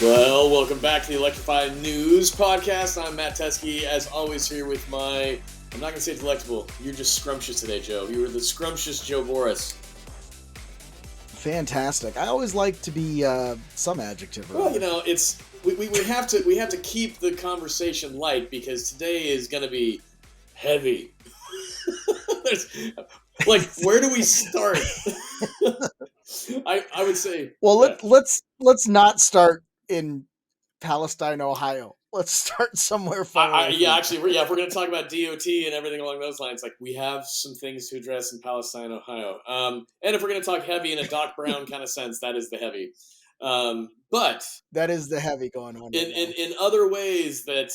Well, welcome back to the Electrify News Podcast. I'm Matt Teske, as always, here with my, I'm not going to say delectable, you're just scrumptious today, Joe. You were the scrumptious Joe Borrás. Fantastic. I always like to be some adjective. Well, you know, it's we have to keep the conversation light because today is going to be heavy. Like, where do we start? I would say. Well, let's not start in Palestine, Ohio. Let's start somewhere far. If we're going to talk about DOT and everything along those lines, like we have some things to address in Palestine, Ohio. And if we're going to talk heavy in a Doc Brown kind of sense, that is the heavy. But that is the heavy going on. In other ways that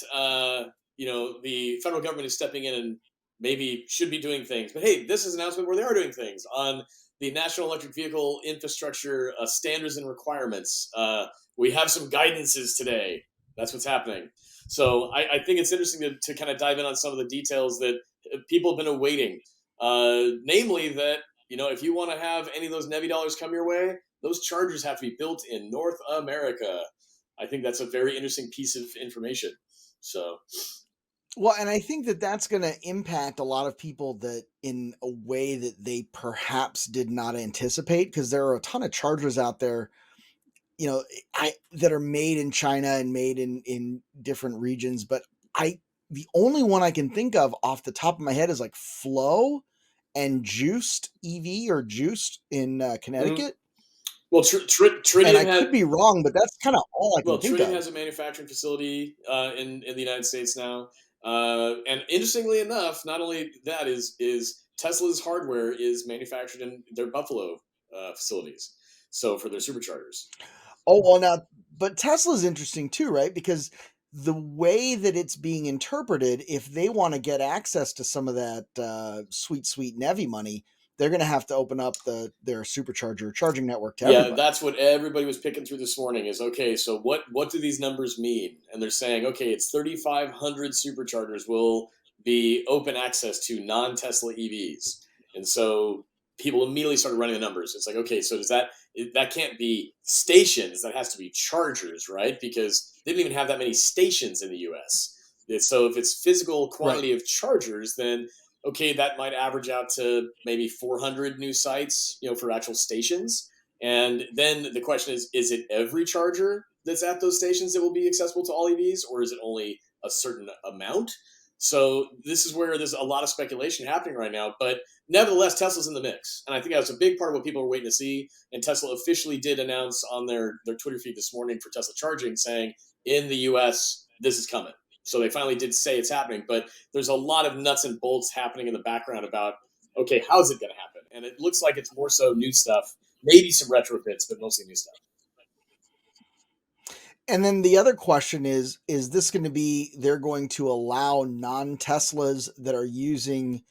the federal government is stepping in and maybe should be doing things. But hey, this is an announcement where they are doing things on the National Electric Vehicle Infrastructure Standards and Requirements. We have some guidances today. That's what's happening. So I think it's interesting to kind of dive in on some of the details that people have been awaiting. Namely that, if you want to have any of those NEVI dollars come your way, those chargers have to be built in North America. I think that's a very interesting piece of information. So, well, and I think that that's going to impact a lot of people that in a way that they perhaps did not anticipate, because there are a ton of chargers out there, that are made in China and made in different regions. But the only one I can think of off the top of my head is like Flow and Juiced EV or Juiced in Connecticut. Well, Tritium, and I could be wrong, but that's kind of all I can think of. Tritium has a manufacturing facility in the United States now. And interestingly enough, not only that is Tesla's hardware is manufactured in their Buffalo facilities. So for their superchargers. Oh, well, now, but Tesla's interesting too, right? Because the way that it's being interpreted, if they want to get access to some of that sweet NEVI money, they're going to have to open up their supercharger charging network to everybody. Yeah, that's what everybody was picking through this morning is, okay, so what do these numbers mean? And they're saying, okay, it's 3,500 superchargers will be open access to non-Tesla EVs. And so people immediately started running the numbers. It's like, okay, so that can't be stations, that has to be chargers, right? Because they didn't even have that many stations in the US. So if it's physical quantity of chargers, then okay, that might average out to maybe 400 new sites, for actual stations. And then the question is it every charger that's at those stations that will be accessible to all EVs, or is it only a certain amount? So this is where there's a lot of speculation happening right now, but nevertheless, Tesla's in the mix. And I think that's a big part of what people are waiting to see. And Tesla officially did announce on their Twitter feed this morning for Tesla charging saying, in the US, this is coming. So they finally did say it's happening, but there's a lot of nuts and bolts happening in the background about, okay, how's it going to happen? And it looks like it's more so new stuff, maybe some retrofits, but mostly new stuff. And then the other question is this going to be, they're going to allow non-Teslas that are using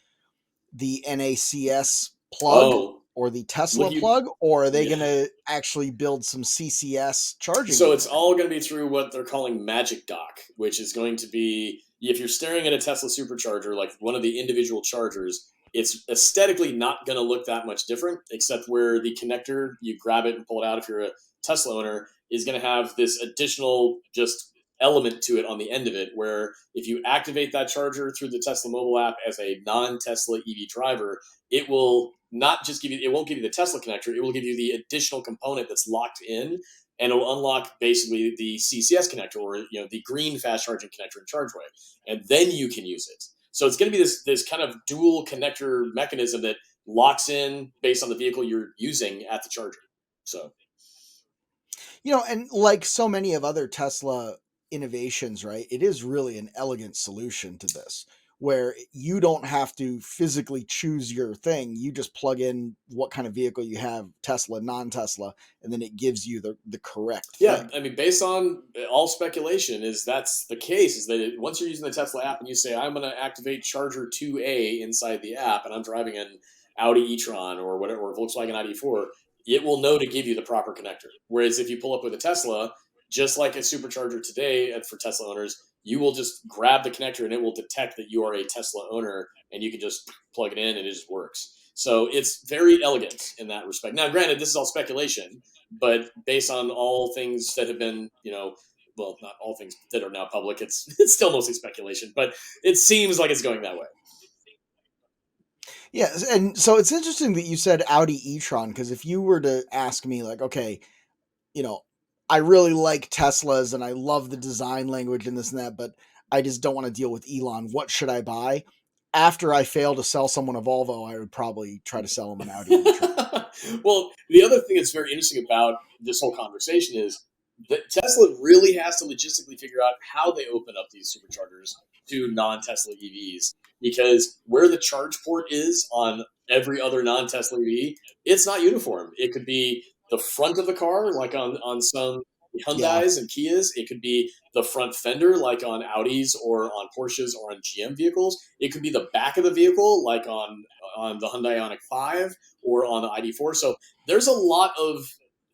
the NACS plug or the Tesla plug, or are they going to actually build some CCS charging? So it's all going to be through what they're calling Magic Dock, which is going to be, if you're staring at a Tesla supercharger, like one of the individual chargers, it's aesthetically not going to look that much different, except where the connector, you grab it and pull it out if you're a Tesla owner, is going to have this additional just element to it on the end of it, where if you activate that charger through the Tesla mobile app as a non-Tesla EV driver, it will not just it won't give you the Tesla connector, it will give you the additional component that's locked in, and it will unlock basically the CCS connector, or the green fast charging connector in ChargeWay, and then you can use it. So it's going to be this kind of dual connector mechanism that locks in based on the vehicle you're using at the charger. So, and like so many of other Tesla innovations, right? It is really an elegant solution to this, where you don't have to physically choose your thing. You just plug in what kind of vehicle you have, Tesla, non-Tesla, and then it gives you the correct thing. I mean, based on all speculation, that's the case, is that once you're using the Tesla app and you say, I'm going to activate Charger 2A inside the app, and I'm driving an Audi e-tron or whatever, or Volkswagen ID4, it will know to give you the proper connector. Whereas if you pull up with a Tesla, just like a supercharger today for Tesla owners, you will just grab the connector and it will detect that you are a Tesla owner, and you can just plug it in and it just works. So it's very elegant in that respect. Now, granted, this is all speculation, but based on all things that have been, well, not all things that are now public, it's still mostly speculation, but it seems like it's going that way. Yeah, and so it's interesting that you said Audi e-tron, because if you were to ask me, like, okay, you know, I really like Teslas and I love the design language and this and that, but I just don't want to deal with Elon. What should I buy? After I fail to sell someone a Volvo, I would probably try to sell them an Audi e-tron. Well, the other thing that's very interesting about this whole conversation is that Tesla really has to logistically figure out how they open up these superchargers to non-Tesla EVs, because where the charge port is on every other non-Tesla EV, it's not uniform. It could be the front of the car, like on some Yeah, Hyundais and Kias. It could be the front fender, like on Audis or on Porsches or on GM vehicles. It could be the back of the vehicle, like on the Hyundai Ioniq 5 or on the ID4. So there's a lot of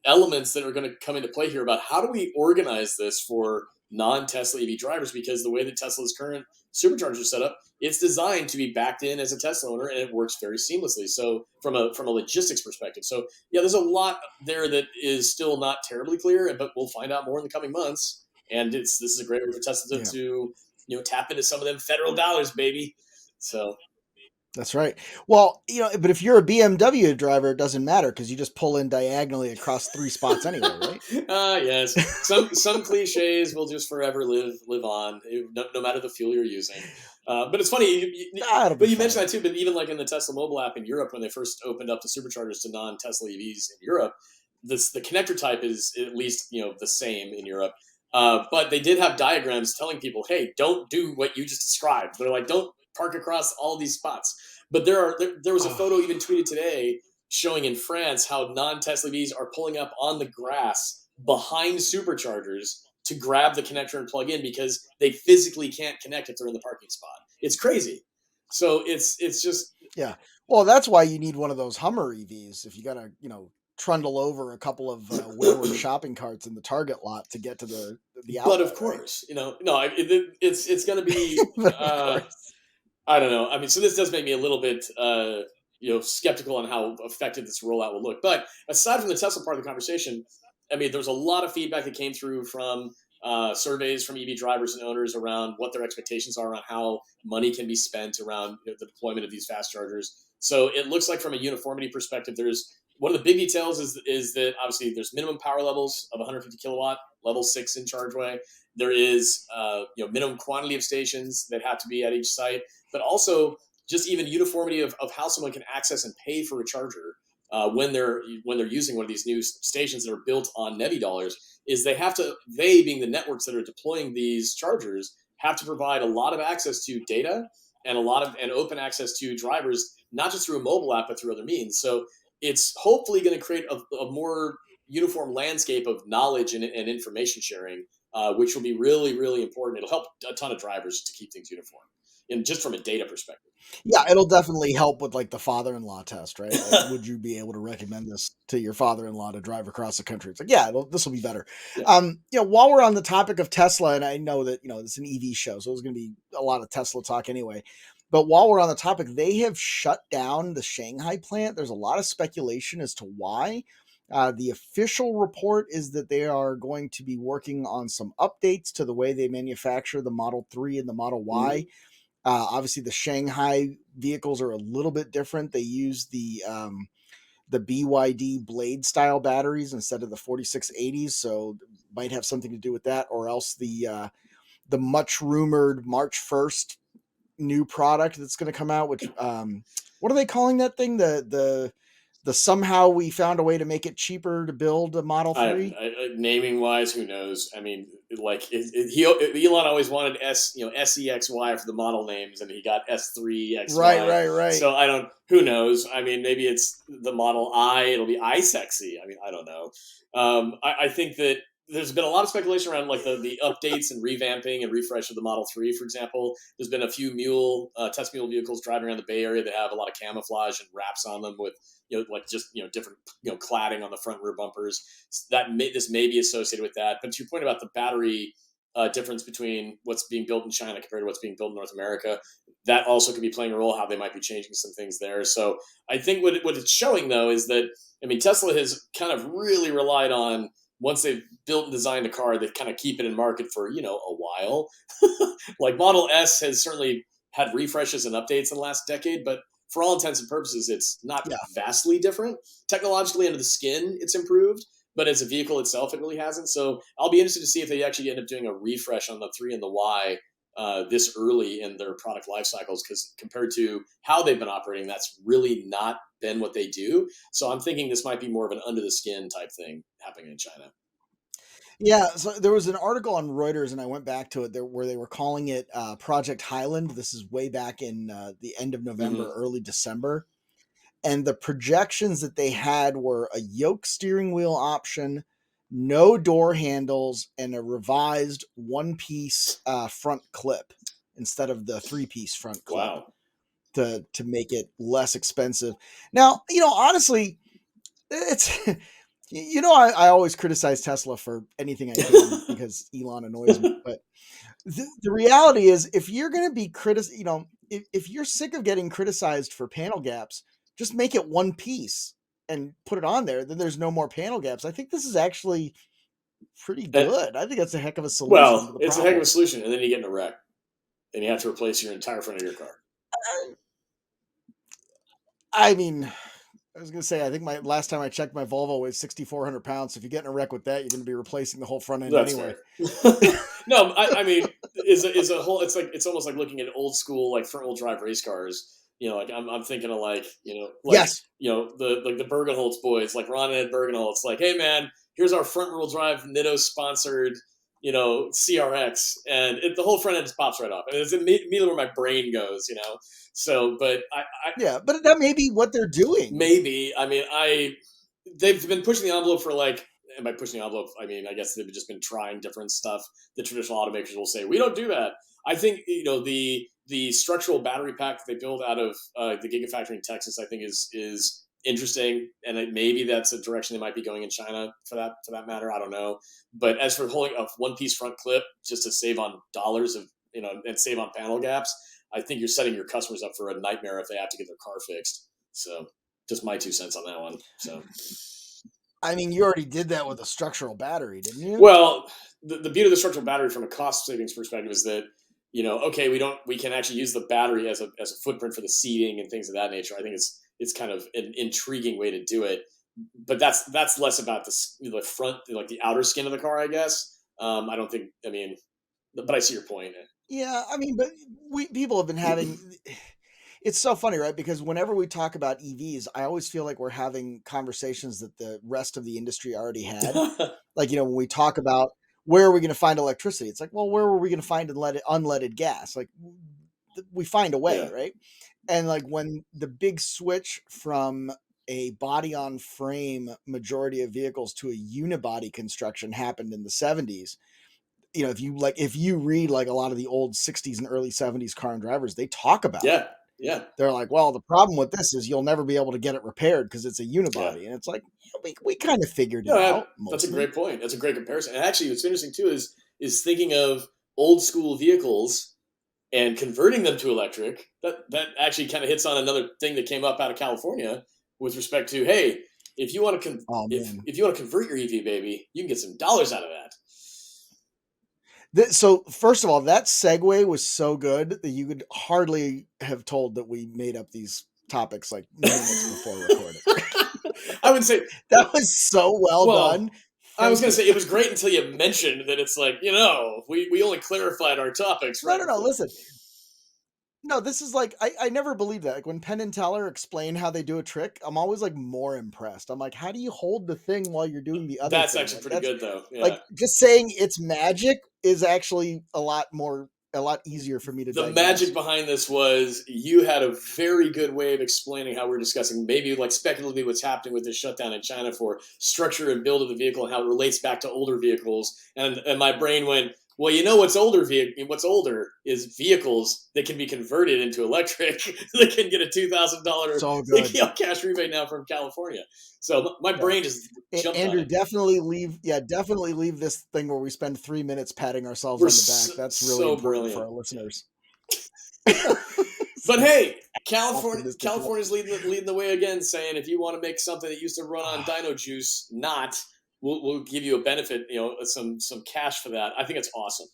elements that are going to come into play here about how do we organize this for non-Tesla EV drivers, because the way that Tesla's current supercharger is set up, it's designed to be backed in as a Tesla owner, and it works very seamlessly. So from a logistics perspective, so yeah, there's a lot there that is still not terribly clear, but we'll find out more in the coming months. And this is a great way for Tesla yeah, to tap into some of them federal dollars, baby. So that's right. Well, but if you're a BMW driver, it doesn't matter because you just pull in diagonally across 3 spots anyway, right? yes, some cliches will just forever live on, no matter the fuel you're using. But it's funny, That'll be but you mentioned fine. that too. But even like in the Tesla mobile app in Europe, when they first opened up the superchargers to non-Tesla EVs in Europe, the connector type is at least the same in Europe. But they did have diagrams telling people, "Hey, don't do what you just described." They're like, "Don't park across all these spots." But there was a Oh, photo even tweeted today showing in France how non-Tesla EVs are pulling up on the grass behind superchargers to grab the connector and plug in because they physically can't connect if they're in the parking spot. It's crazy. So it's just yeah. Well, that's why you need one of those Hummer EVs if you got to, trundle over a couple of wayward shopping carts in the Target lot to get to the but of outlet, right? course, no, it's going to be But of uh, course. I don't know. I mean, so this does make me a little bit, skeptical on how effective this rollout will look. But aside from the Tesla part of the conversation, I mean, there's a lot of feedback that came through from surveys from EV drivers and owners around what their expectations are around how money can be spent around the deployment of these fast chargers. So it looks like from a uniformity perspective, there's one of the big details is that obviously there's minimum power levels of 150 kilowatt, level 6 in ChargeWay. There is minimum quantity of stations that have to be at each site, but also just even uniformity of how someone can access and pay for a charger when they're using one of these new stations that are built on NEVI dollars. Is they being the networks that are deploying these chargers have to provide a lot of access to data and and open access to drivers, not just through a mobile app but through other means. So it's hopefully going to create a more uniform landscape of knowledge and information sharing, which will be really, really important. It'll help a ton of drivers to keep things uniform, and just from a data perspective. Yeah, it'll definitely help with like the father-in-law test, right? Like, would you be able to recommend this to your father-in-law to drive across the country? It's like, yeah, this will be better. Yeah. While we're on the topic of Tesla, and I know that it's an EV show, so there's going to be a lot of Tesla talk anyway. But while we're on the topic, they have shut down the Shanghai plant. There's a lot of speculation as to why. The official report is that they are going to be working on some updates to the way they manufacture the Model 3 and the Model Y. Mm-hmm. Obviously, the Shanghai vehicles are a little bit different. They use the BYD blade style batteries instead of the 4680s, so might have something to do with that, or else the much rumored March 1st new product that's going to come out. Which what are they calling that thing? The somehow we found a way to make it cheaper to build a Model I have 3. naming wise, who knows? I mean, like Elon always wanted SEXY for the model names, and he got Right, S3XY. right, right. So I don't. Who knows? I mean, maybe it's the Model I. It'll be iSexy. I mean, I don't know. I think that there's been a lot of speculation around like the updates and revamping and refresh of the Model 3, for example. There's been a few test mule vehicles driving around the Bay Area that have a lot of camouflage and wraps on them with like just different cladding on the front rear bumpers. This may be associated with that. But to your point about the battery difference between what's being built in China compared to what's being built in North America. That also could be playing a role, how they might be changing some things there. So I think what it's showing, though, is that, I mean, Tesla has kind of really relied on, once they've built and designed a car, they kind of keep it in market for, a while. Like Model S has certainly had refreshes and updates in the last decade, but for all intents and purposes, it's not Yeah. vastly different. Technologically, under the skin, it's improved, but as a vehicle itself, it really hasn't. So I'll be interested to see if they actually end up doing a refresh on the 3 and the Y this early in their product life cycles, because compared to how they've been operating, that's really not been what they do. So I'm thinking this might be more of an under the skin type thing happening in China. Yeah, so there was an article on Reuters, and I went back to it there where they were calling it Project Highland. This is way back in the end of November, Mm-hmm. early December. And the projections that they had were a yoke steering wheel option, no door handles, and a revised one-piece front clip instead of the three-piece front clip Wow. to make it less expensive. Now, honestly, it's I always criticize Tesla for anything I can because Elon annoys me. But the reality is, if you're going to be if you're sick of getting criticized for panel gaps, just make it one piece and put it on there. Then there's no more panel gaps. I think this is actually pretty And, good. I think that's a heck of a solution to well, the it's a heck of a problem. solution, and then you get in a wreck, and you have to replace your entire front of your car. I mean, I was going to say, I think my last time I checked, my Volvo weighs 6,400 pounds. So if you get in a wreck with that, you're going to be replacing the whole front end That's anyway. fair. No, I mean, is a whole. It's almost like looking at old school like front wheel drive race cars. Like I'm thinking of like Yes. the Bergenholtz boys, like Ron and Ed Bergenholtz. Like, hey man, here's our front wheel drive Nitto sponsored CRX, and the whole front end just pops right off, and it's immediately where my brain goes. So, but I Yeah. But that may be what they're doing. maybe, I mean, they've been pushing the envelope for like, and by pushing the envelope, I mean, I guess they've just been trying different stuff. The traditional automakers will say, we don't do that. I think, the structural battery pack that they build out of the Gigafactory in Texas, I think is interesting. And maybe that's a direction they might be going in China for that matter. I don't know. But as for holding a one piece front clip just to save on dollars and save on panel gaps, I think you're setting your customers up for a nightmare if they have to get their car fixed. So just my 2 cents on that one. So, I mean, you already did that with a structural battery, didn't you? well, the beauty of the structural battery from a cost savings perspective is that, okay, we can actually use the battery as a footprint for the seating and things of that nature. I think it's kind of an intriguing way to do it, but that's less about the front, like the outer skin of the car, I guess. I don't think. I mean, but I see your point. Yeah, I mean, but people have been having. It's so funny, right? Because whenever we talk about EVs, I always feel like we're having conversations that the rest of the industry already had. Like, when we talk about where are we going to find electricity, it's like, well, where were we going to find unleaded gas? Like, we find a way, Yeah, right? And like when the big switch from a body on frame majority of vehicles to a unibody construction happened in the 70s, if you read like a lot of the old 60s and early 70s car and drivers, they talk about it. yeah, yeah, They're like, well, the problem with this is you'll never be able to get it repaired because it's a yeah. unibody. And it's like, we kind of figured it No, out that's a mostly. great point. That's a great comparison. And actually, what's interesting too is thinking of old school vehicles and converting them to electric. That actually kind of hits on another thing that came up out of California with respect to, hey, if you want to Oh man. if you want to convert your EV, baby, you can get some dollars out of that. So first of all, that segue was so good that you could hardly have told that we made up these topics like minutes before recording. I would say, That was so well done. well, I was Thank going to you. say it was great until you mentioned that it's like, we only clarified our topics right No. before. Listen, no, this is like I never believed that. Like when Penn and Teller explain how they do a trick, I'm always like more impressed. I'm like, how do you hold the thing while you're doing the other That's thing? actually Like pretty that's good though. like Yeah. just saying it's magic is actually a lot easier for me to The magic digest. behind this was you had a very good way of explaining how we're discussing maybe like speculatively what's happening with this shutdown in China for structure and build of the vehicle and how it relates back to older vehicles. And my brain went, Well, what's older is vehicles that can be converted into electric. They can get a $2,000 So good. cash rebate now from California. So my Yeah. brain just jumped on Andrew, it. definitely leave this thing where we spend 3 minutes patting ourselves We're on the back. That's really so important for brilliant. our listeners. But hey, Optimistic. California's leading the way again, saying if you want to make something that used to run on Dino Juice, we'll give you a benefit, some cash for that. I think it's awesome.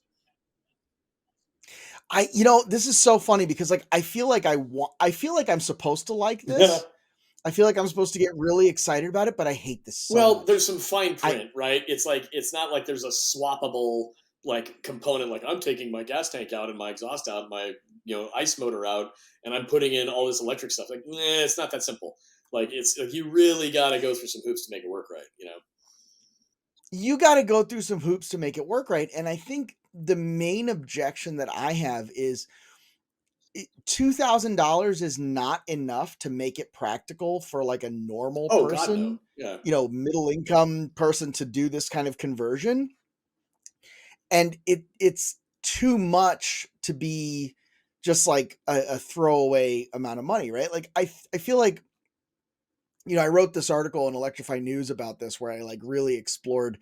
This is so funny because like I feel like I'm supposed to like this. I feel like I'm supposed to get really excited about it, but I hate this so Well, there's much. some fine I print, right? It's not like there's a swappable like component. Like I'm taking my gas tank out and my exhaust out, and my ice motor out, and I'm putting in all this electric stuff. Like, it's not that simple. Like it's like you really got to go through some hoops to make it work right. You got to go through some hoops to make it work right, and I think the main objection that I have is $2,000 is not enough to make it practical for like a normal Oh God, no. person, Yeah. middle income person to do this kind of conversion. And it's too much to be just like a throwaway amount of money, right? Like I feel like I wrote this article in Electrify News about this where I really explored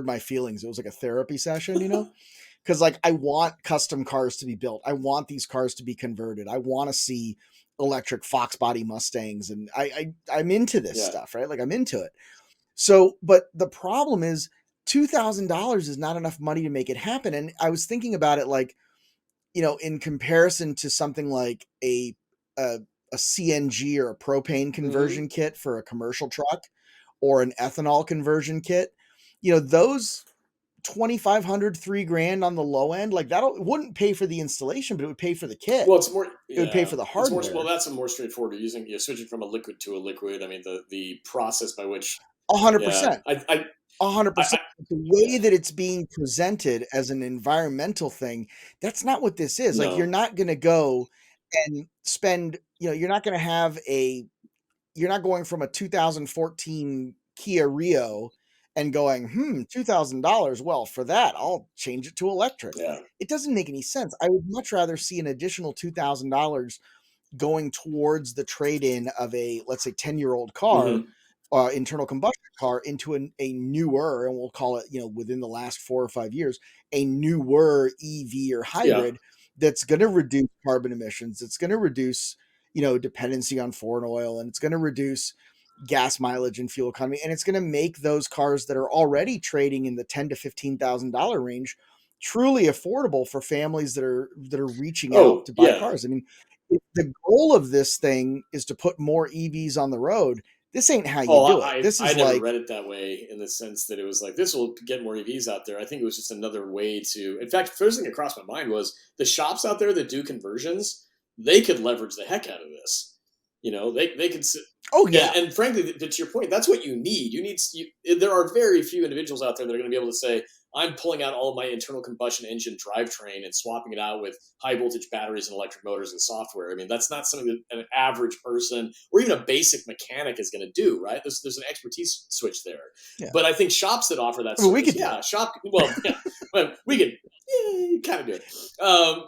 my feelings. It was like a therapy session, because like I want custom cars to be built. I want these cars to be converted. I want to see electric Fox body Mustangs, and I'm into this Yeah. stuff, right? Like I'm into it. So, but the problem is $2,000 is not enough money to make it happen. And I was thinking about it like, in comparison to something like a, a CNG or a propane Mm-hmm. conversion kit for a commercial truck or an ethanol conversion kit, those 2,500, $3,000 on the low end, like that wouldn't pay for the installation, but it would pay for the kit. Well, it's more. It would pay Yeah, for the it's more. Well, hardware. that's a more straightforward. Using switching from a liquid to a liquid. I mean, the process by which. A hundred Yeah, percent. 100%. I The yeah. way that it's being presented as an environmental thing, that's not what this is. Like, you're No. not going to go and spend, you're not going to have you're not going from a 2014 Kia Rio and going, $2,000. Well, for that, I'll change it to electric. Yeah. It doesn't make any sense. I would much rather see an additional $2,000 going towards the trade in of a, let's say, 10-year-old car, Mm-hmm. internal combustion car into a newer, and we'll call it, within the last 4 or 5 years, a newer EV or Yeah. hybrid that's going to reduce carbon emissions. It's going to reduce, dependency on foreign oil, and it's going to reduce gas mileage and fuel economy. And it's going to make those cars that are already trading in the $10,000 to $15,000 range truly affordable for families that are reaching out Oh to buy yeah. cars. I mean, if the goal of this thing is to put more EVs on the road, this ain't how you Oh, do it. This I is never like, read it that way in the sense that it was like this will get more EVs out there. I think it was just another way to. In fact, first thing that crossed my mind was the shops out there that do conversions. They could leverage the heck out of this. They could. oh And, yeah, and frankly, to your point, that's what you need. There are very few individuals out there that are going to be able to say, "I'm pulling out all of my internal combustion engine drivetrain and swapping it out with high voltage batteries and electric motors and software." I mean, that's not something that an average person or even a basic mechanic is going to do, right? There's an expertise switch there. yeah. But I think shops that offer that I mean, we service, could do it. yeah, well, yeah, well, we could, yeah, kind of do it.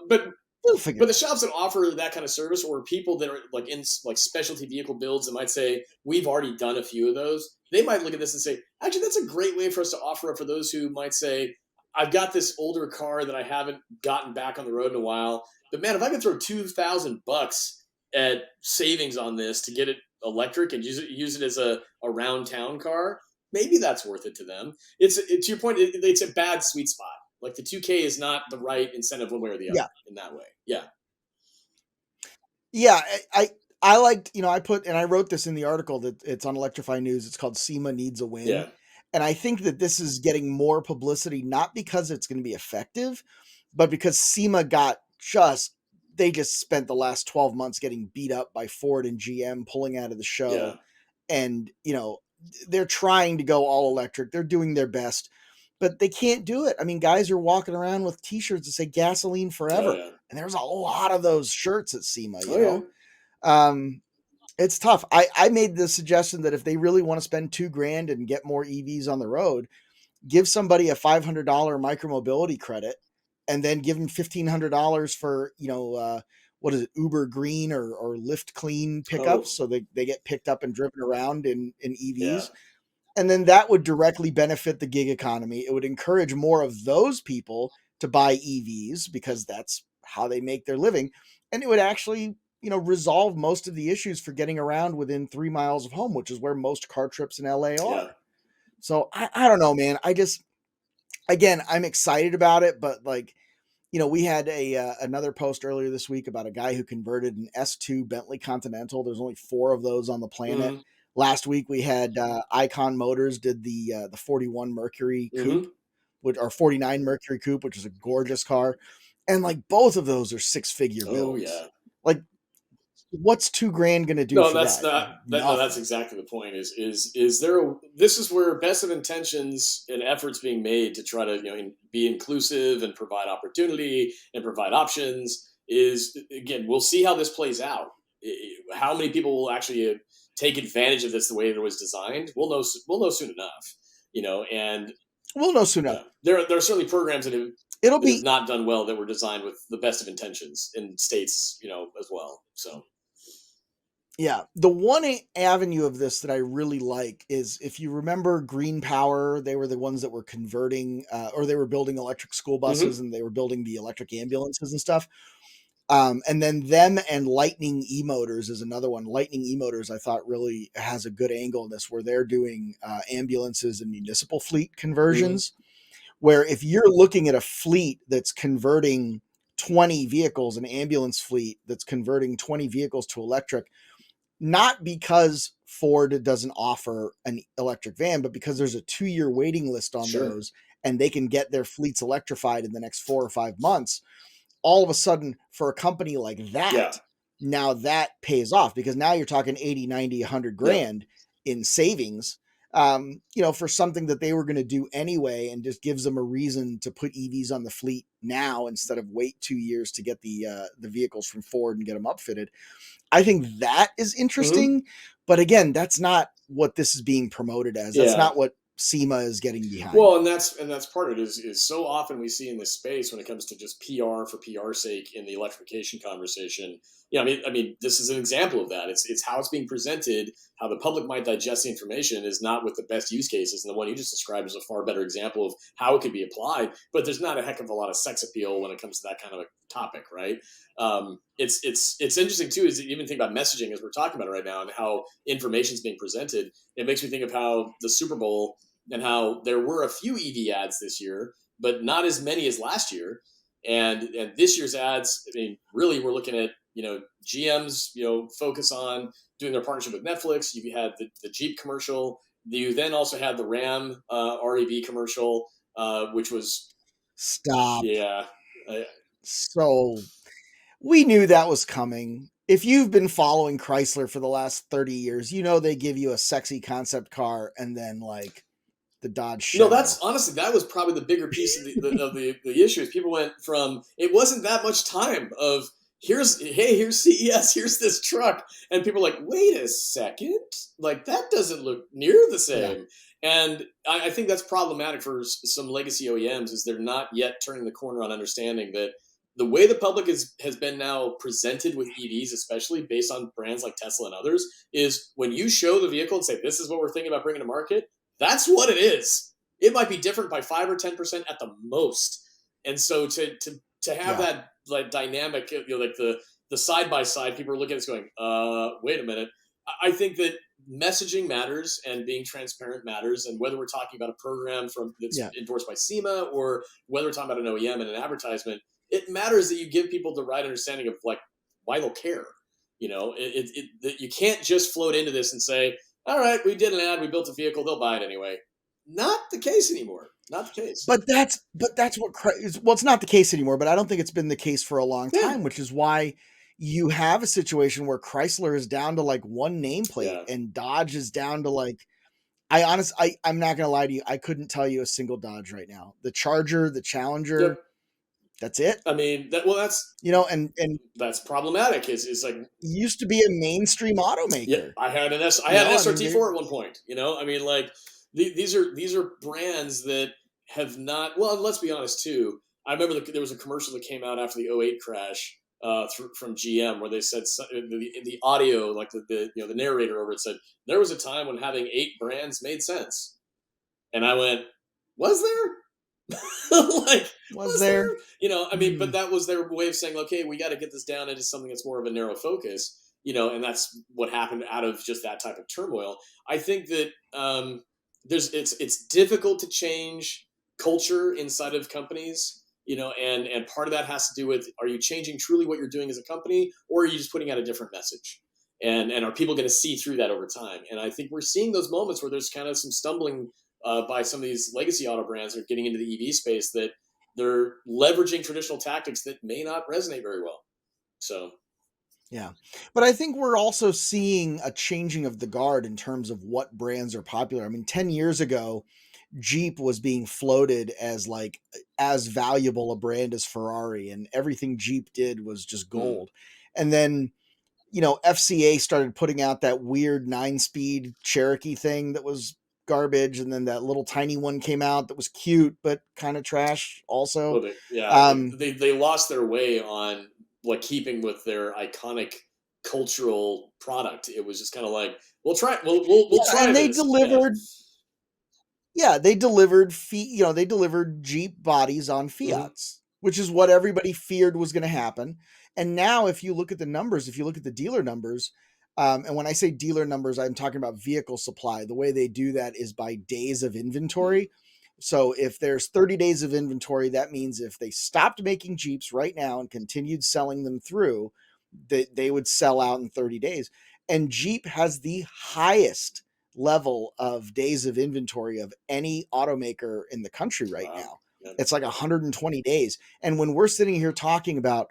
But We'll figure but it the out. shops that offer that kind of service, or people that are like in like specialty vehicle builds, that might say we've already done a few of those. They might look at this and say, actually, that's a great way for us to offer up for those who might say, I've got this older car that I haven't gotten back on the road in a while, but man, if I could throw $2,000 at savings on this to get it electric and use it as a round town car, maybe that's worth it to them. To your point, it's a bad sweet spot. Like the 2K is not the right incentive one way or the other Yeah. in that way. Yeah. Yeah. I liked, I put, and I wrote this in the article that it's on Electrify News. It's called SEMA Needs a Win. Yeah. And I think that this is getting more publicity, not because it's going to be effective, but because SEMA they just spent the last 12 months getting beat up by Ford and GM, pulling out of the Yeah. show. And, they're trying to go all electric. They're doing their best, but they can't do it. I mean, guys are walking around with t-shirts that say gasoline Oh forever. yeah. And there's a lot of those shirts at SEMA, Oh yeah. Um, it's tough. I made the suggestion that if they really want to spend $2,000 and get more EVs on the road, give somebody a $500 micromobility credit, and then give them $1,500 for, what is it, Uber Green or Lyft Clean pickups, Oh, so they get picked up and driven around in yeah, EVs. And then that would directly benefit the gig economy. It would encourage more of those people to buy EVs because that's how they make their living. And it would actually, resolve most of the issues for getting around within 3 miles of home, which is where most car trips in LA yeah. are. So I don't know, man. Again, I'm excited about it, but like, we had another post earlier this week about a guy who converted an S2 Bentley Continental. There's only 4 of those on the planet. Mm-hmm. Last week we had Icon Motors did the 41 Mercury Coupe, Mm-hmm. which or 49 Mercury Coupe, which is a gorgeous car, and like both of those are 6-figure Oh, builds. yeah. Like, what's $2,000 going to do No, for that's that? not that. No, that's Nothing. exactly the point. Is there? This is where best of intentions and efforts being made to try to be inclusive and provide opportunity and provide options. Is again, we'll see how this plays out. How many people will actually take advantage of this the way it was designed? We'll know. We'll know soon enough. And We'll know soon enough. yeah, there are certainly programs It'll that have be not done well that were designed with the best of intentions in states, as well. So. Yeah, the one avenue of this that I really like is, if you remember Green Power, they were the ones that were converting, or they were building electric school buses, Mm-hmm. and they were building the electric ambulances and stuff. And then them and Lightning E-Motors is another one. Lightning E-Motors, I thought, really has a good angle in this, where they're doing ambulances and municipal fleet Mm-hmm. conversions. Where if you're looking at a fleet that's converting 20 vehicles, an ambulance fleet that's converting 20 vehicles to electric, not because Ford doesn't offer an electric van, but because there's a 2-year waiting list on Sure. those, and they can get their fleets electrified in the next 4 or 5 months. All of a sudden, for a company like Yeah. that, now that pays off, because now you're talking 80, 90, 100 Yeah. grand in savings, for something that they were going to do anyway, and just gives them a reason to put EVs on the fleet now instead of wait 2 years to get the vehicles from Ford and get them upfitted. I think that is Mm-hmm. interesting, but again, that's not what this is being promoted as. That's Yeah. not what SEMA is getting behind. Well, and that's part of it is so often we see in this space when it comes to just PR for PR's sake in the electrification conversation. Yeah, I mean, this is an example of that. It's how it's being presented, how the public might digest the information is not with the best use cases, and the one you just described is a far better example of how it could be applied. But there's not a heck of a lot of sex appeal when it comes to that kind of a topic, right? It's interesting too, is that you even think about messaging as we're talking about it right now and how information is being presented. It makes me think of how the Super Bowl and how there were a few EV ads this year, but not as many as last year. And this year's ads, I mean, really, we're looking at GM's focus on doing their partnership with Netflix. You had the Jeep commercial. You then also had the Ram REV commercial, which was Stop. yeah, uh, So we knew that was coming. If you've been following Chrysler for the last 30 years, they give you a sexy concept car and then like the Dodge no, Shadow. that's honestly that was probably the bigger piece of the issue. Is people went from it wasn't that much time of here's CES, here's this truck, and people are like, wait a second, like that doesn't look near the Yeah. same. And I think that's problematic for some legacy OEMs is they're not yet turning the corner on understanding that the way the public has been now presented with EVs, especially based on brands like Tesla and others, is when you show the vehicle and say this is what we're thinking about bringing to market, that's what it is. It might be different by 5 or 10% at the most. And so to have Yeah. that like dynamic, like the side by side, people are looking at this going, wait a minute. I think that messaging matters and being transparent matters, and whether we're talking about a program that's Yeah. endorsed by SEMA or whether we're talking about an OEM and an advertisement, it matters that you give people the right understanding of like why they'll care. You can't just float into this and say, all right, we did an ad, we built a vehicle, they'll buy it anyway. Not the case anymore. Not the case. But that's what well, it's not the case anymore, but I don't think it's been the case for a long Yeah. time, which is why you have a situation where Chrysler is down to like one nameplate Yeah. and Dodge is down to like, I'm not gonna lie to you, I couldn't tell you a single Dodge right now. The Charger, the Yep. Challenger, that's it. I mean that. Well, And that's problematic. Is like used to be a mainstream yeah. automaker. I had an SRT They four at one point. I mean like these are brands that have not. Well, let's be honest too. I remember there was a commercial that came out after the '08 crash from GM where they said the audio, like the narrator over it said there was a time when having 8 brands made sense, and I went, was there? Like, Was was there? there? I mean, but that was their way of saying, okay, we got to get this down into something that's more of a narrow focus, and that's what happened out of just that type of turmoil. I think that it's difficult to change culture inside of companies, and part of that has to do with, are you changing truly what you're doing as a company, or are you just putting out a different message? And are people going to see through that over time? And I think we're seeing those moments where there's kind of some stumbling by some of these legacy auto brands that are getting into the EV space, that they're leveraging traditional tactics that may not resonate very well. So, yeah. But I think we're also seeing a changing of the guard in terms of what brands are popular. I mean, 10 years ago, Jeep was being floated as like as valuable a brand as Ferrari, and everything Jeep did was just gold. And then, FCA started putting out that weird 9-speed Cherokee thing that was garbage, and then that little tiny one came out that was cute but kind of trash also. well, Um, they lost their way on like keeping with their iconic cultural product. It was just kind of like, we'll yeah, try and they this. Yeah. delivered. Yeah, they delivered they delivered Jeep bodies on Mm-hmm. Fiats, which is what everybody feared was going to happen. And now, if you look at the numbers, if you look at the dealer numbers, and when I say dealer numbers, I'm talking about vehicle supply. The way they do that is by days of inventory. So if there's 30 days of inventory, that means if they stopped making Jeeps right now and continued selling them through, they would sell out in 30 days. And Jeep has the highest level of days of inventory of any automaker in the country right Wow. now. Yeah. It's like 120 days. And when we're sitting here talking about,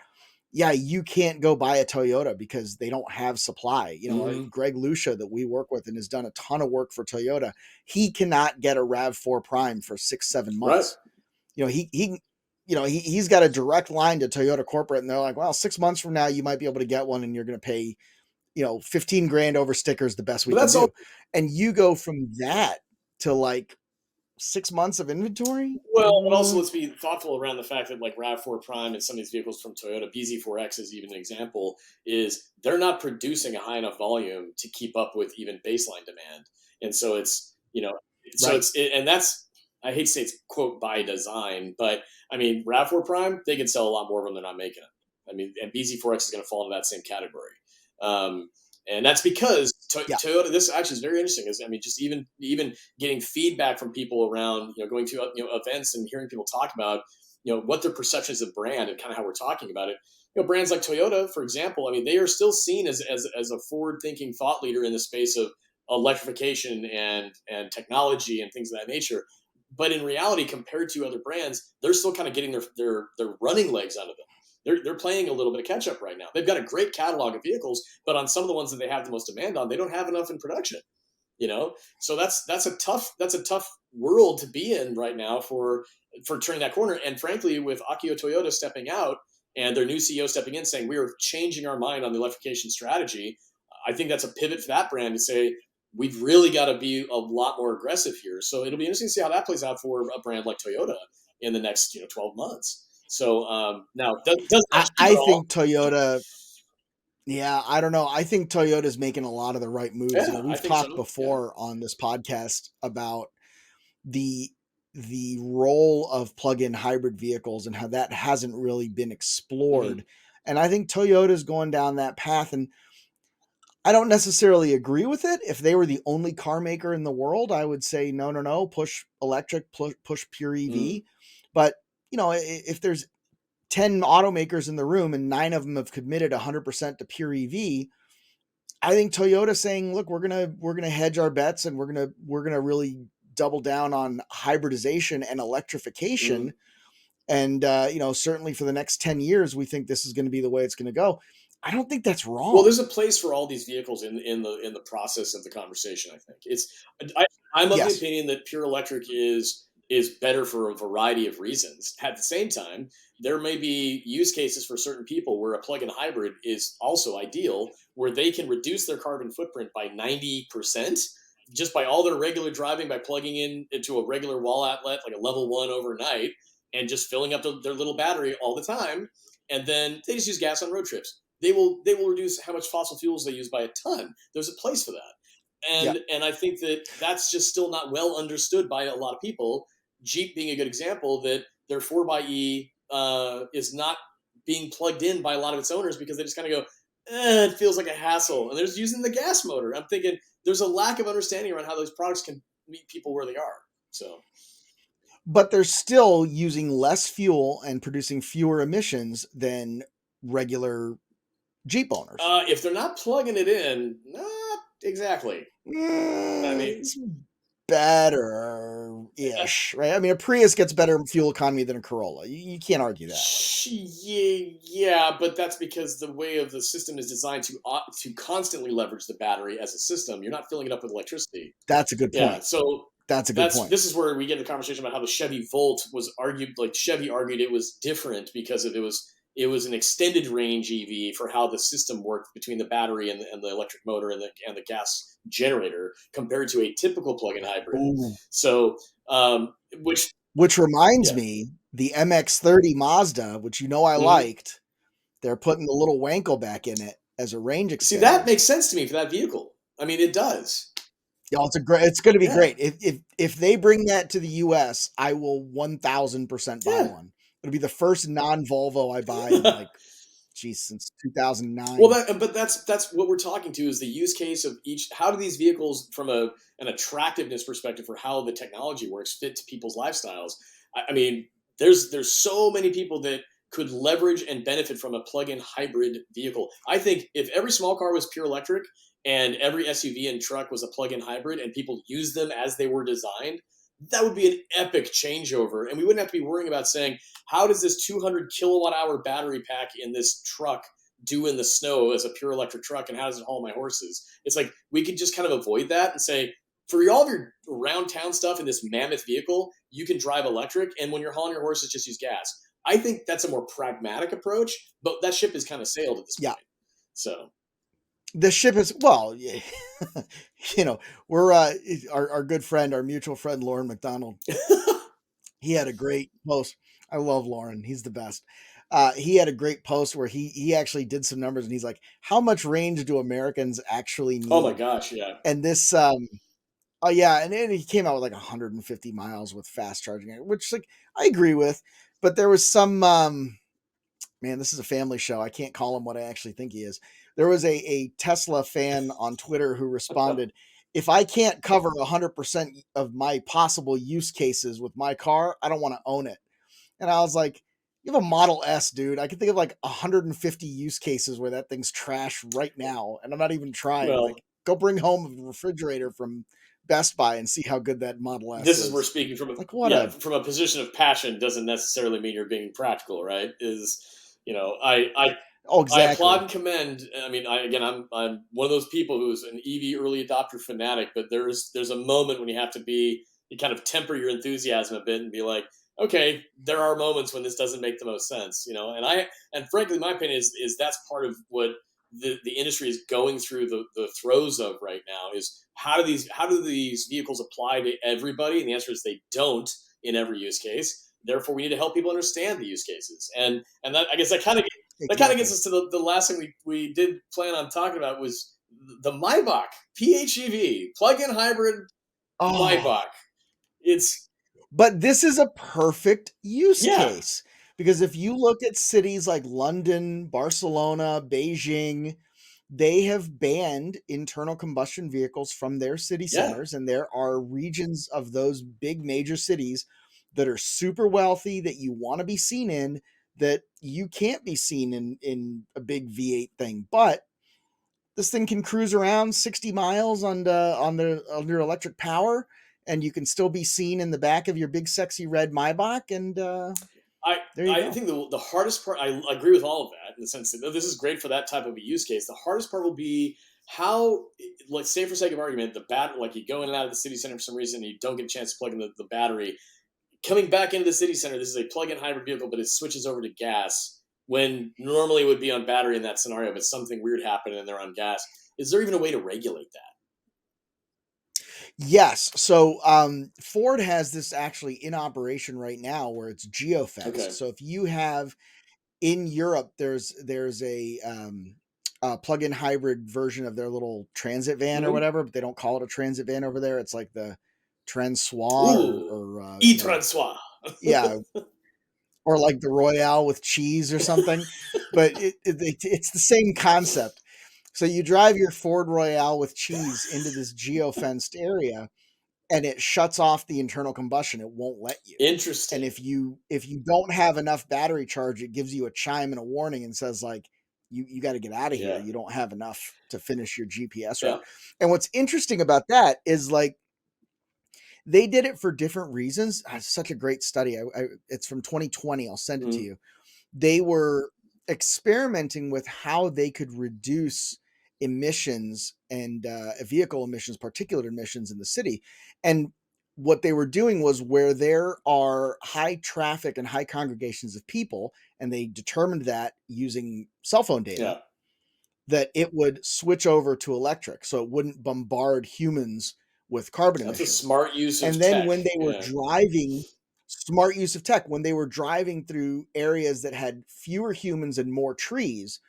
yeah, you can't go buy a Toyota because they don't have supply. Mm-hmm. Greg Lucia that we work with and has done a ton of work for Toyota, he cannot get a RAV4 Prime for 6-7 Right. months. He's got a direct line to Toyota corporate, and they're like, well, 6 months from now, you might be able to get one, and you're going to pay 15 grand over stickers, the best we But can that's all. do. And you go from that to like 6 months of inventory. Well, but also let's be thoughtful around the fact that like RAV4 Prime and some of these vehicles from Toyota, BZ4X is even an example, is they're not producing a high enough volume to keep up with even baseline demand. And so Right. and that's, I hate to say it's quote by design, but I mean, RAV4 Prime, they can sell a lot more of them. They're not making them. I mean, and BZ4X is going to fall into that same category. Um, and that's because Yeah. Toyota, this actually is very interesting. Is, I mean, just even getting feedback from people around, going to events and hearing people talk about what their perceptions of brand and kind of how we're talking about it. Brands like Toyota, for example, I mean, they are still seen as a forward thinking thought leader in the space of electrification and technology and things of that nature. But in reality, compared to other brands, they're still kind of getting their running legs out of them. They're playing a little bit of catch up right now. They've got a great catalog of vehicles, but on some of the ones that they have the most demand on, they don't have enough in production. So that's a tough world to be in right now for turning that corner. And frankly, with Akio Toyota stepping out and their new CEO stepping in saying we are changing our mind on the electrification strategy, I think that's a pivot for that brand to say we've really got to be a lot more aggressive here. So it'll be interesting to see how that plays out for a brand like Toyota in the next 12 months. So now does that I at all? think Toyota. Yeah, I don't know. I think Toyota's making a lot of the right moves. Yeah, I We've think talked so. Yeah. before on this podcast about the the role of plug-in hybrid vehicles and how that hasn't really been Mm-hmm. explored. And I think Toyota's going down that path. And I don't necessarily agree with it. If they were the only car maker in the world, I would say no, no, no, push electric, push pure Mm-hmm. EV. But if there's 10 automakers in the room and 9 of them have committed 100% to pure EV, I think Toyota's saying, look, we're gonna hedge our bets, and we're gonna really double down on hybridization and Mm-hmm. electrification. And certainly for the next 10 years, we think this is going to be the way it's going to go. I don't think that's Well, wrong. there's a place for all these vehicles in the process of the conversation. I think I, I'm of the Yes. opinion that pure electric is better for a variety of reasons. At the same time, there may be use cases for certain people where a plug-in hybrid is also ideal, where they can reduce their carbon footprint by 90%. just by all their regular driving, by plugging in into a regular wall outlet, like a level 1 overnight, and just filling up their little battery all the time, and then they just use gas on road trips. They will reduce how much fossil fuels they use by a ton. There's a place for that, Yeah. and I think that that's just still not well understood by a lot of people. Jeep being a good example, that their 4xe is not being plugged in by a lot of its owners because they just kind of go, it feels like a hassle, and they're just using the gas motor. I'm thinking there's a lack of understanding around how those products can meet people where they are. So, But they're still using less fuel and producing fewer emissions than regular Jeep owners. if they're not plugging it in, not exactly. I mean, It's better ish, right? I mean, a Prius gets better fuel economy than a Corolla. You can't argue that. yeah, but that's because the way of the system is designed to constantly leverage the battery as a system. You're not filling it up with electricity. That's a good Yeah, point. so That's a good point. this is where we get the conversation about how the Chevy Volt was argued. Like Chevy argued it was different because it was an extended range EV for how the system worked between the battery and the electric motor and the gas generator compared to a typical plug-in hybrid. Ooh. So, which Which reminds yeah, me, the MX-30 Mazda, which I mhm. liked, they're putting the little wankle back in it as a range See, that extender. makes sense to me for that vehicle. I mean, it does. Yeah, it's going to be Yeah, great. If they bring that to the US, I will 1000% buy yeah. one. It'll be the first non-Volvo I buy in like since Well, 2009. but that's what we're talking to is the use case of each. How do these vehicles, from an attractiveness perspective, for how the technology works, fit to people's lifestyles? I mean, there's so many people that could leverage and benefit from a plug-in hybrid vehicle. I think if every small car was pure electric and every SUV and truck was a plug-in hybrid, and people used them as they were designed, that would be an epic changeover, and we wouldn't have to be worrying about saying, how does this 200 kilowatt hour battery pack in this truck do in the snow as a pure electric truck, and how does it haul my horses? It's like we could just kind of avoid that and say, for all of your around town stuff in this mammoth vehicle, you can drive electric, and when you're hauling your horses, just use gas. I think that's a more pragmatic approach, but that ship has kind of sailed at this Yeah, point. So, the ship is you know, we're our good friend, our mutual friend Lauren McDonald. He had a great post. I love Lauren. He's the best. He had a great post where he actually did some numbers and he's like, how much range do Americans actually oh my need? gosh, yeah, And this oh yeah, and then he came out with like 150 miles with fast charging, which like I agree with, but there was some man, this is a family show. I can't call him what I actually think he is. There was a Tesla fan on Twitter who responded, if I can't cover 100% of my possible use cases with my car, I don't want to own it. And I was like, you have a Model S, dude. I can think of like 150 use cases where that thing's trash right now. And I'm not even trying. well, Like, go bring home a refrigerator from Best Buy and see how good that Model S this is where is. speaking Like, what a. from a position of passion doesn't necessarily mean you're being practical, right? Is Oh, I applaud exactly. and commend. I mean, I'm one of those people who's an EV early adopter fanatic, but there's a moment when you kind of temper your enthusiasm a bit and be like, okay, there are moments when this doesn't make the most sense, and frankly, my opinion is that's part of what the industry is going through the throes of right now is how do these vehicles apply to everybody, and the answer is they don't in every use case. Therefore, we need to help people understand the use cases, and that I guess that kind of gets Exactly. us to the last thing we did plan on talking about was the Maybach PHEV plug-in hybrid Oh, Maybach. It's but this is a perfect use yeah, case because if you look at cities like London, Barcelona, Beijing, they have banned internal combustion vehicles from their city yeah. centers. And there are regions of those big major cities that are super wealthy that you want to be seen in that you can't be seen in a big V8 thing. But this thing can cruise around 60 miles under electric power, and you can still be seen in the back of your big sexy red Maybach. And I there you I go. think the hardest part. I agree with all of that in the sense that this is great for that type of a use case. The hardest part will be how, let's say for sake of argument, the battery, like you go in and out of the city center for some reason, and you don't get a chance to plug in the battery. Coming back into the city center, this is a plug-in hybrid vehicle, but it switches over to gas when normally it would be on battery in that scenario, but something weird happened and they're on gas. Is there even a way to regulate that? Yes. So Ford has this actually in operation right now where it's geofenced. Okay. So if you have in Europe, there's a plug-in hybrid version of their little transit van or Mm-hmm. whatever, but they don't call it a transit van over there. It's like the Transsoir Ooh, or e-Francois. yeah, or like the Royale with cheese or something. But it's the same concept. So you drive your Ford Royale with cheese into this geofenced area, and it shuts off the internal combustion. It won't let you. And Interesting. if you don't have enough battery charge, it gives you a chime and a warning and says like you got to get out of here. Yeah. You don't have enough to finish your GPS Yeah. route. And what's interesting about that is like they did it for different reasons. It's such a great study. It's from 2020. I'll send it to Mm-hmm. you. They were experimenting with how they could reduce emissions and vehicle emissions, particulate emissions in the city. And what they were doing was where there are high traffic and high congregations of people, and they determined that using cell phone data, Yeah. that it would switch over to electric. So it wouldn't bombard humans with carbon That's a emissions. smart use of And then tech. when they were Yeah. driving, smart use of tech, when they were driving through areas that had fewer humans and more trees,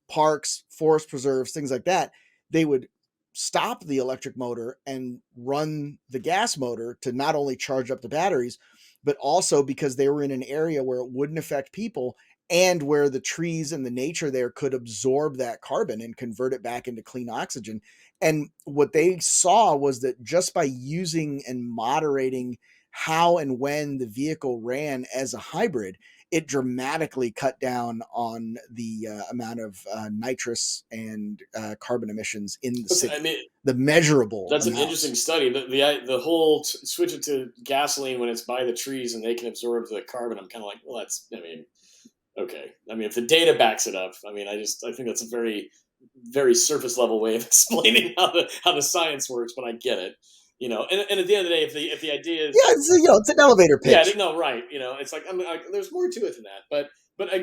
parks, forest preserves, things like that, they would stop the electric motor and run the gas motor to not only charge up the batteries, but also because they were in an area where it wouldn't affect people and where the trees and the nature there could absorb that carbon and convert it back into clean oxygen. And what they saw was that just by using and moderating how and when the vehicle ran as a hybrid, it dramatically cut down on the amount of nitrous and carbon emissions in the I city, mean, the measurable that's an interesting amounts. study. The whole switch it to gasoline when it's by the trees and they can absorb the carbon. I'm kind of like, well, that's. I mean, okay. I mean, if the data backs it up, I mean, I think that's a very surface level way of explaining how the science works, but I get it. And at the end of the day, if the idea is Yeah, it's an elevator yeah, pitch. no, right. It's like there's more to it than that, but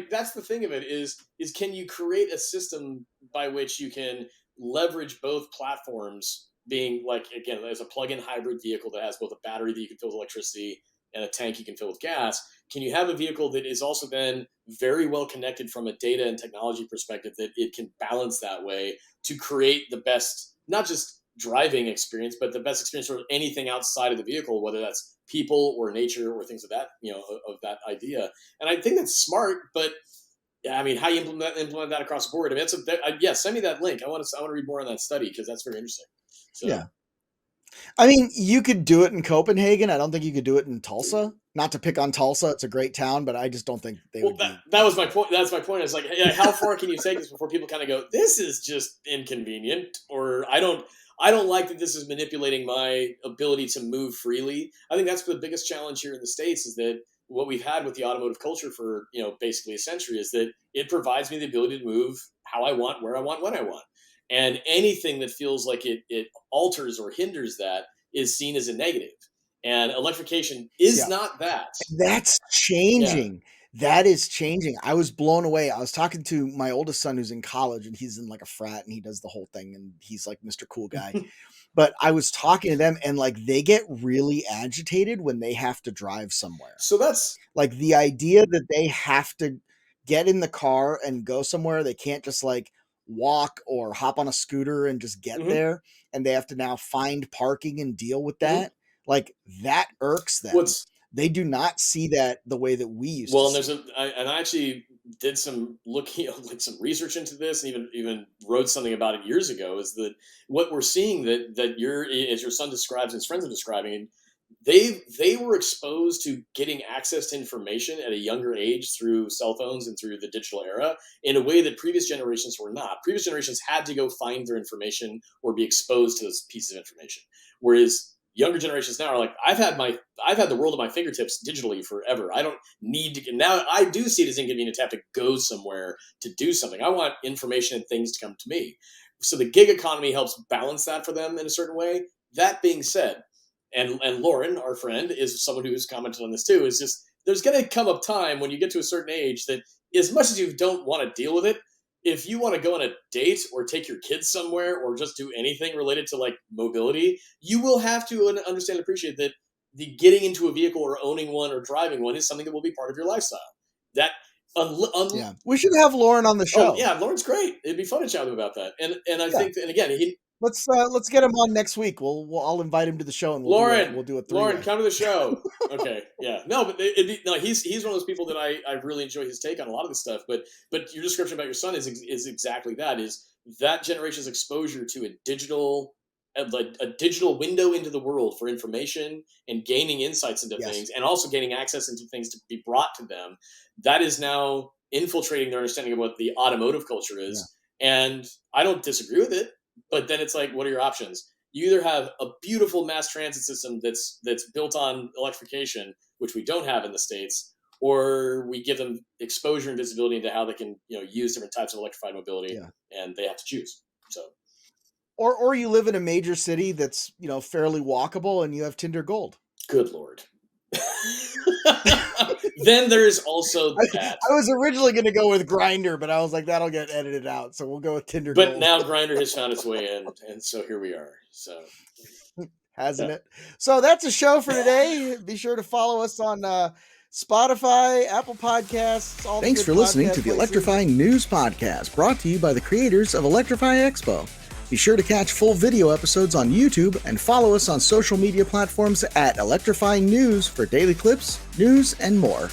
that's the thing of it is can you create a system by which you can leverage both platforms being like again as a plug-in hybrid vehicle that has both a battery that you can fill with electricity and a tank you can fill with gas. Can you have a vehicle that is also then very well connected from a data and technology perspective that it can balance that way to create the best not just driving experience, but the best experience for anything outside of the vehicle, whether that's people or nature or things of that, of that idea. And I think that's smart, but yeah, I mean, how you implement that across the board? I mean, yeah. Send me that link. I want to read more on that study because that's very interesting. So, Yeah. I mean, you could do it in Copenhagen. I don't think you could do it in Tulsa. Not to pick on Tulsa, it's a great town, but I just don't think they well, would that be that up was my for it. point. That's my point. It's like, yeah, how far can you take this before people kind of go, "This is just inconvenient," or I don't like that this is manipulating my ability to move freely. I think that's the biggest challenge here in the states is that what we've had with the automotive culture for basically a century is that it provides me the ability to move how I want, where I want, when I want, and anything that feels like it alters or hinders that is seen as a negative. And electrification is Yeah. not that. That's Yeah. changing. That is changing. I was blown away. I was talking to my oldest son who's in college and he's in like a frat and he does the whole thing and he's like Mr. Cool Guy. But I was talking to them and like they get really agitated when they have to drive somewhere. So that's Like the idea that they have to get in the car and go somewhere, they can't just like walk or hop on a scooter and just get mhm, there. And they have to now find parking and deal with mhm. that. Like that irks them. What's They do not see that the way that we used to well, and see it. I actually did some looking, like some research into this, and even wrote something about it years ago. Is that what we're seeing that as your son describes and his friends are describing, they were exposed to getting access to information at a younger age through cell phones and through the digital era in a way that previous generations were not. Previous generations had to go find their information or be exposed to those pieces of information, whereas younger generations now are like I've had the world at my fingertips digitally forever. I don't need to now. I do see it as inconvenient to have to go somewhere to do something. I want information and things to come to me. So the gig economy helps balance that for them in a certain way. That being said, and Lauren, our friend, is someone who's commented on this too. Is just there's going to come a time when you get to a certain age that as much as you don't want to deal with it, if you want to go on a date or take your kids somewhere or just do anything related to like mobility, you will have to understand and appreciate that the getting into a vehicle or owning one or driving one is something that will be part of your lifestyle. That yeah, we should have Lauren on the show. Oh yeah, Lauren's great. It'd be fun to chat with him about that. And I think, and again, let's get him on next week. I'll invite him to the show and we'll do a three-way. Lauren, come to the show. Okay, yeah, no, but he's one of those people that I really enjoy his take on a lot of this stuff. But your description about your son is exactly that. Is that generation's exposure to a digital window into the world for information and gaining insights into things, and also gaining access into things to be brought to them. That is now infiltrating their understanding of what the automotive culture is. Yeah. And I don't disagree with it, but then it's like, what are your options? You either have a beautiful mass transit system that's built on electrification, which we don't have in the States, or we give them exposure and visibility into how they can, use different types of electrified mobility, and they have to choose. So, or you live in a major city that's, fairly walkable and you have Tinder Gold. Good Lord. Then there's also that. I was originally going to go with Grindr, but I was like, that'll get edited out, so we'll go with Tinder Gold. But now Grindr has found its way in, and so here we are. So hasn't it? So that's a show for today. Be sure to follow us on Spotify, Apple Podcasts. All Thanks for listening to the Electrifying News Podcast, brought to you by the creators of Electrify Expo. Be sure to catch full video episodes on YouTube and follow us on social media platforms at Electrifying News for daily clips, news, and more.